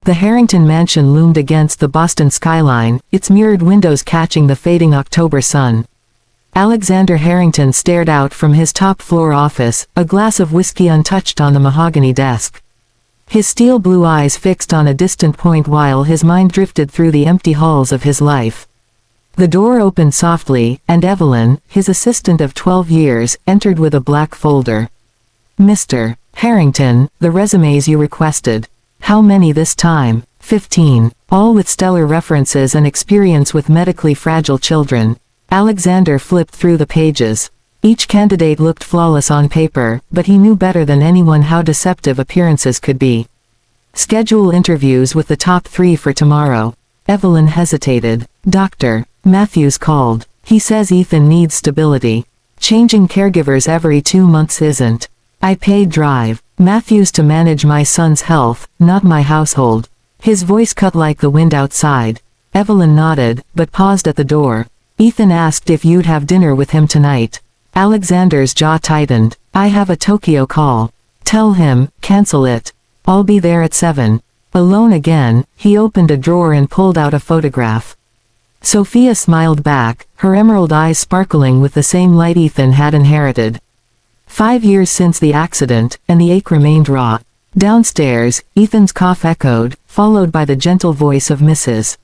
The Harrington mansion loomed against the Boston skyline, its mirrored windows catching the fading October sun. Alexander Harrington stared out from his top-floor office, a glass of whiskey untouched on the mahogany desk. His steel blue eyes fixed on a distant point while his mind drifted through the empty halls of his life. The door opened softly, and Evelyn, his assistant of 12 years, entered with a black folder. "Mr. Harrington, the resumes you requested. How many this time?" 15. All with stellar references and experience with medically fragile children. Alexander flipped through the pages. Each candidate looked flawless on paper, but he knew better than anyone how deceptive appearances could be. "Schedule interviews with the top 3 for tomorrow." Evelyn hesitated. "Dr. Matthews called. He says Ethan needs stability. Changing caregivers every 2 months isn't. I paid Drive Matthews to manage my son's health, not my household." His voice cut like the wind outside. Evelyn nodded, but paused at the door. "Ethan asked if you'd have dinner with him tonight." Alexander's jaw tightened. "I have a Tokyo call. Tell him, cancel it. I'll be there at 7. Alone again, he opened a drawer and pulled out a photograph. Sophia smiled back, her emerald eyes sparkling with the same light Ethan had inherited. 5 years since the accident, and the ache remained raw. Downstairs, Ethan's cough echoed, followed by the gentle voice of Mrs.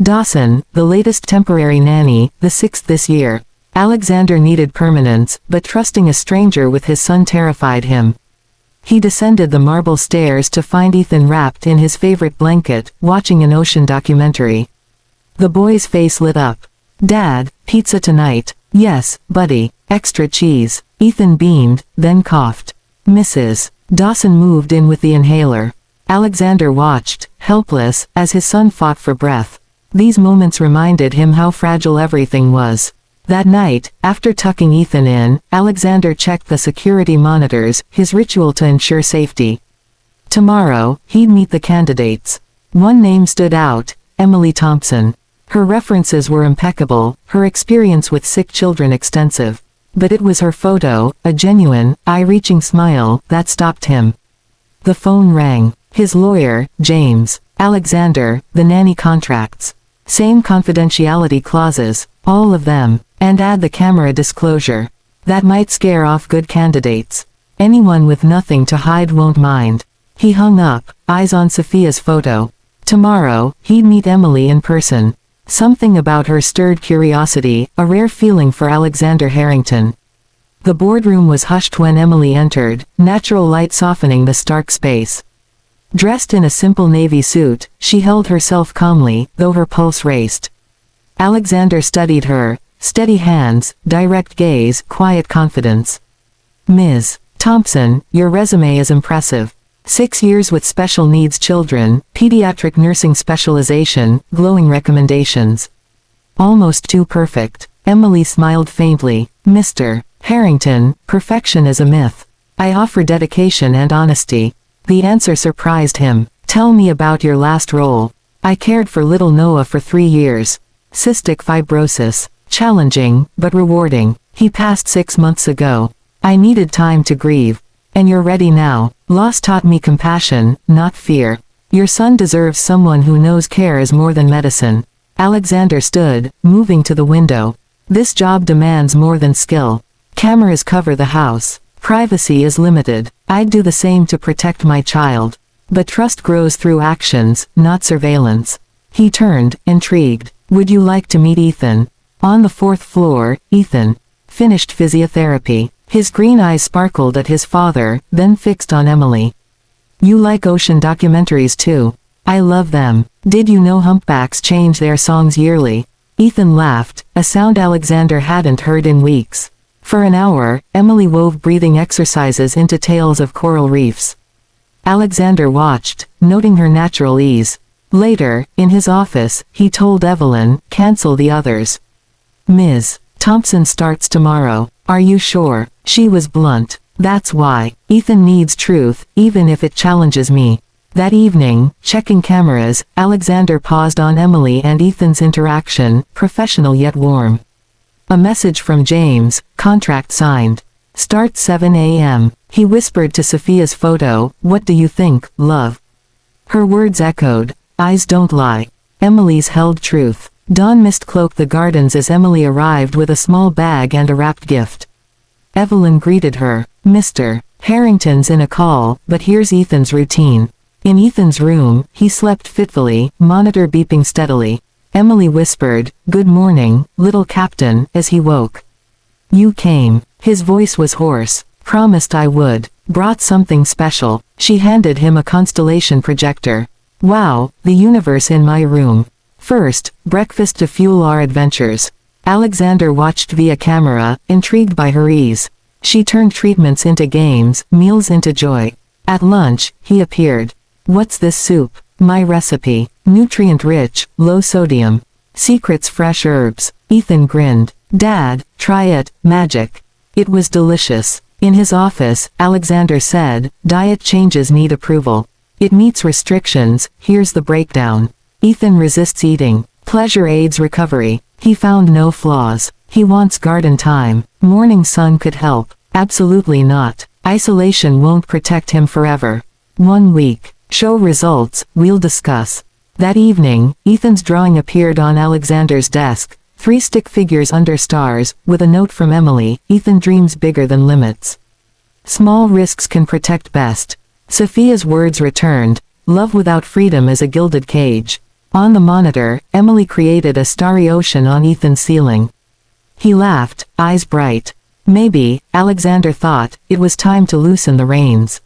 Dawson, the latest temporary nanny, the 6th this year. Alexander needed permanence, but trusting a stranger with his son terrified him. He descended the marble stairs to find Ethan wrapped in his favorite blanket, watching an ocean documentary. The boy's face lit up. "Dad, pizza tonight." "Yes, buddy. Extra cheese." Ethan beamed, then coughed. Mrs. Dawson moved in with the inhaler. Alexander watched, helpless, as his son fought for breath. These moments reminded him how fragile everything was. That night, after tucking Ethan in, Alexander checked the security monitors, his ritual to ensure safety. Tomorrow, he'd meet the candidates. One name stood out, Emily Thompson. Her references were impeccable, her experience with sick children extensive. But it was her photo, a genuine, eye-reaching smile, that stopped him. The phone rang. His lawyer, James. "Alexander, the nanny contracts. Same confidentiality clauses, all of them, and add the camera disclosure. That might scare off good candidates. Anyone with nothing to hide won't mind." He hung up, eyes on Sophia's photo. Tomorrow, he'd meet Emily in person. Something about her stirred curiosity, a rare feeling for Alexander Harrington. The boardroom was hushed when Emily entered, natural light softening the stark space. Dressed in a simple navy suit, she held herself calmly, though her pulse raced. Alexander studied her, steady hands, direct gaze, quiet confidence. "Ms. Thompson, your resume is impressive. 6 years with special needs children, pediatric nursing specialization, glowing recommendations. Almost too perfect." Emily smiled faintly. "Mr. Harrington, perfection is a myth. I offer dedication and honesty." The answer surprised him. "Tell me about your last role." "I cared for little Noah for 3 years. Cystic fibrosis. Challenging, but rewarding. He passed 6 months ago. I needed time to grieve. And you're ready now." "Loss taught me compassion, not fear. Your son deserves someone who knows care is more than medicine." Alexander stood, moving to the window. "This job demands more than skill. Cameras cover the house. Privacy is limited. I'd do the same to protect my child. But trust grows through actions, not surveillance." He turned, intrigued. "Would you like to meet Ethan?" On the 4th floor, Ethan finished physiotherapy. His green eyes sparkled at his father, then fixed on Emily. "You like ocean documentaries too?" "I love them. Did you know humpbacks change their songs yearly?" Ethan laughed, a sound Alexander hadn't heard in weeks. For an hour, Emily wove breathing exercises into tales of coral reefs. Alexander watched, noting her natural ease. Later, in his office, he told Evelyn, "Cancel the others. Ms. Thompson starts tomorrow." "Are you sure?" She was blunt. "That's why. Ethan needs truth, even if it challenges me." That evening, checking cameras, Alexander paused on Emily and Ethan's interaction, professional yet warm. A message from James, contract signed. Start 7 a.m. He whispered to Sophia's photo, "What do you think, love?" Her words echoed. Eyes don't lie. Emily's held truth. Dawn mist-cloaked the gardens as Emily arrived with a small bag and a wrapped gift. Evelyn greeted her. Mr. Harrington's in a call, but here's Ethan's routine. In Ethan's room, he slept fitfully, monitor beeping steadily. Emily whispered, "Good morning, little captain," as he woke. "You came." His voice was hoarse. "Promised I would. Brought something special." She handed him a constellation projector. "Wow, the universe in my room. First, breakfast to fuel our adventures." Alexander watched via camera, intrigued by her ease. She turned treatments into games, meals into joy. At lunch, he appeared. "What's this soup?" "My recipe. Nutrient-rich, low sodium. Secrets fresh herbs." Ethan grinned. "Dad, try it, magic." It was delicious. In his office, Alexander said, "Diet changes need approval. It meets restrictions, here's the breakdown." Ethan resists eating. Pleasure aids recovery. He found no flaws. He wants garden time. Morning sun could help. Absolutely not. Isolation won't protect him forever. 1 week. Show results, we'll discuss. That evening, Ethan's drawing appeared on Alexander's desk, 3 stick figures under stars, with a note from Emily, "Ethan dreams bigger than limits. Small risks can protect best." Sophia's words returned, "Love without freedom is a gilded cage." On the monitor, Emily created a starry ocean on Ethan's ceiling. He laughed, eyes bright. Maybe, Alexander thought, it was time to loosen the reins.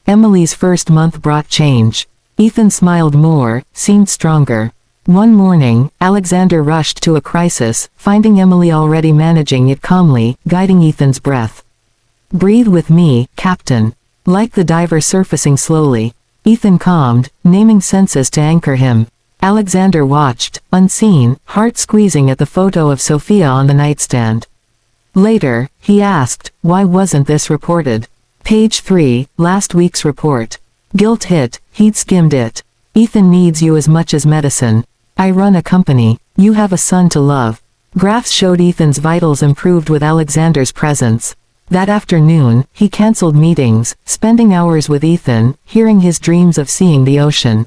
Emily's first month brought change. Ethan smiled more, seemed stronger. One morning, Alexander rushed to a crisis, finding Emily already managing it calmly, guiding Ethan's breath. "Breathe with me, Captain." Like the diver surfacing slowly. Ethan calmed, naming senses to anchor him. Alexander watched, unseen, heart squeezing at the photo of Sophia on the nightstand. Later, he asked, "Why wasn't this reported?" Page 3, last week's report. Guilt hit, he'd skimmed it. "Ethan needs you as much as medicine. I run a company. You have a son to love." Graphs showed Ethan's vitals improved with Alexander's presence. That afternoon, he canceled meetings, spending hours with Ethan, hearing his dreams of seeing the ocean.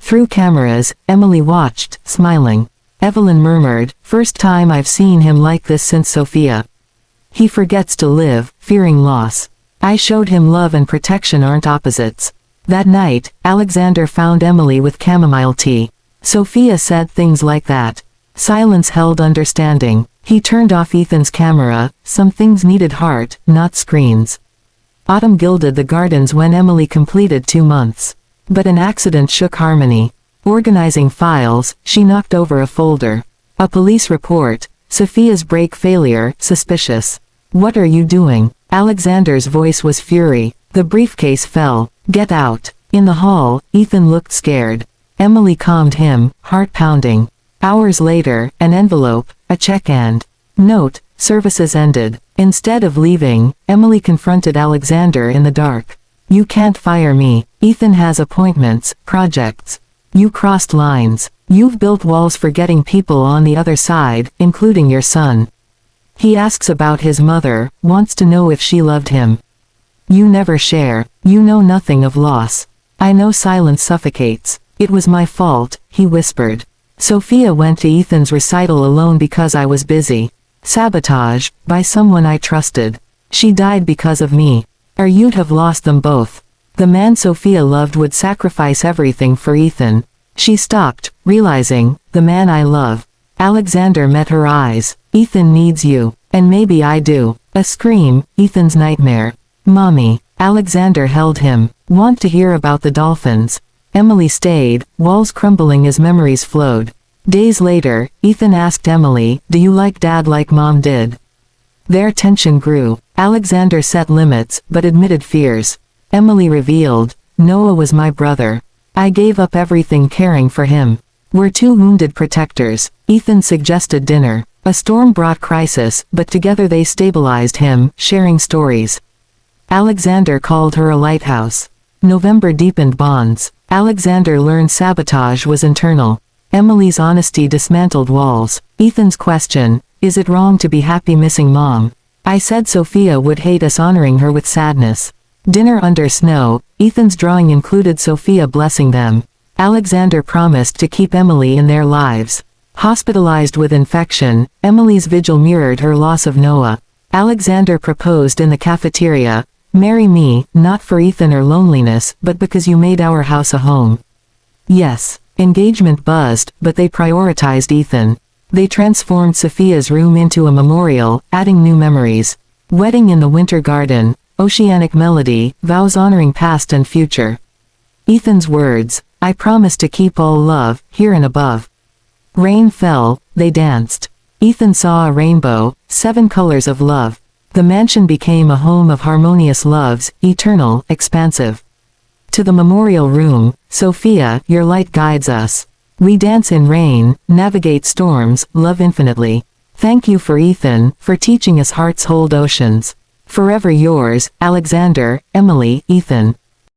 Through cameras, Emily watched, smiling. Evelyn murmured, "First time I've seen him like this since Sophia. He forgets to live, fearing loss. I showed him love and protection aren't opposites." That night, Alexander found Emily with chamomile tea. Sophia said things like that. Silence held understanding. He turned off Ethan's camera, some things needed heart, not screens. Autumn gilded the gardens when Emily completed 2 months. But an accident shook harmony. Organizing files, she knocked over a folder. A police report. Sophia's brake failure, suspicious. "What are you doing?" Alexander's voice was fury. The briefcase fell. "Get out." In the hall, Ethan looked scared. Emily calmed him, heart pounding. Hours later, an envelope, a check and note, "Services ended." Instead of leaving, Emily confronted Alexander in the dark. "You can't fire me. Ethan has appointments, projects. You crossed lines. You've built walls for getting people on the other side, including your son. He asks about his mother, wants to know if she loved him. You never share. You know nothing of loss. I know silence suffocates. It was my fault," he whispered. "Sophia went to Ethan's recital alone because I was busy. Sabotage, by someone I trusted. She died because of me. Or you'd have lost them both. The man Sophia loved would sacrifice everything for Ethan." She stopped, realizing, "The man I love." Alexander met her eyes. "Ethan needs you. And maybe I do." A scream, Ethan's nightmare. "Mommy." Alexander held him. "Want to hear about the dolphins?" Emily stayed, walls crumbling as memories flowed. Days later, Ethan asked Emily, "Do you like Dad like Mom did?" Their tension grew. Alexander set limits, but admitted fears. Emily revealed, "Noah was my brother. I gave up everything caring for him. We're 2 wounded protectors." Ethan suggested dinner. A storm brought crisis, but together they stabilized him, sharing stories. Alexander called her a lighthouse. November deepened bonds. Alexander learned sabotage was internal. Emily's honesty dismantled walls. Ethan's question, "Is it wrong to be happy missing Mom?" I said Sophia would hate us honoring her with sadness. Dinner under snow, Ethan's drawing included Sophia blessing them. Alexander promised to keep Emily in their lives. Hospitalized with infection, Emily's vigil mirrored her loss of Noah. Alexander proposed in the cafeteria, "Marry me, not for Ethan or loneliness, but because you made our house a home." Yes. Engagement buzzed, but they prioritized Ethan. They transformed Sophia's room into a memorial, adding new memories. Wedding in the Winter Garden, oceanic melody, vows honoring past and future. Ethan's words, "I promise to keep all love, here and above." Rain fell, they danced. Ethan saw a rainbow, 7 colors of love. The mansion became a home of harmonious loves, eternal, expansive. To the memorial room, "Sophia, your light guides us. We dance in rain, navigate storms, love infinitely. Thank you for Ethan, for teaching us hearts hold oceans. Forever yours, Alexander, Emily, Ethan."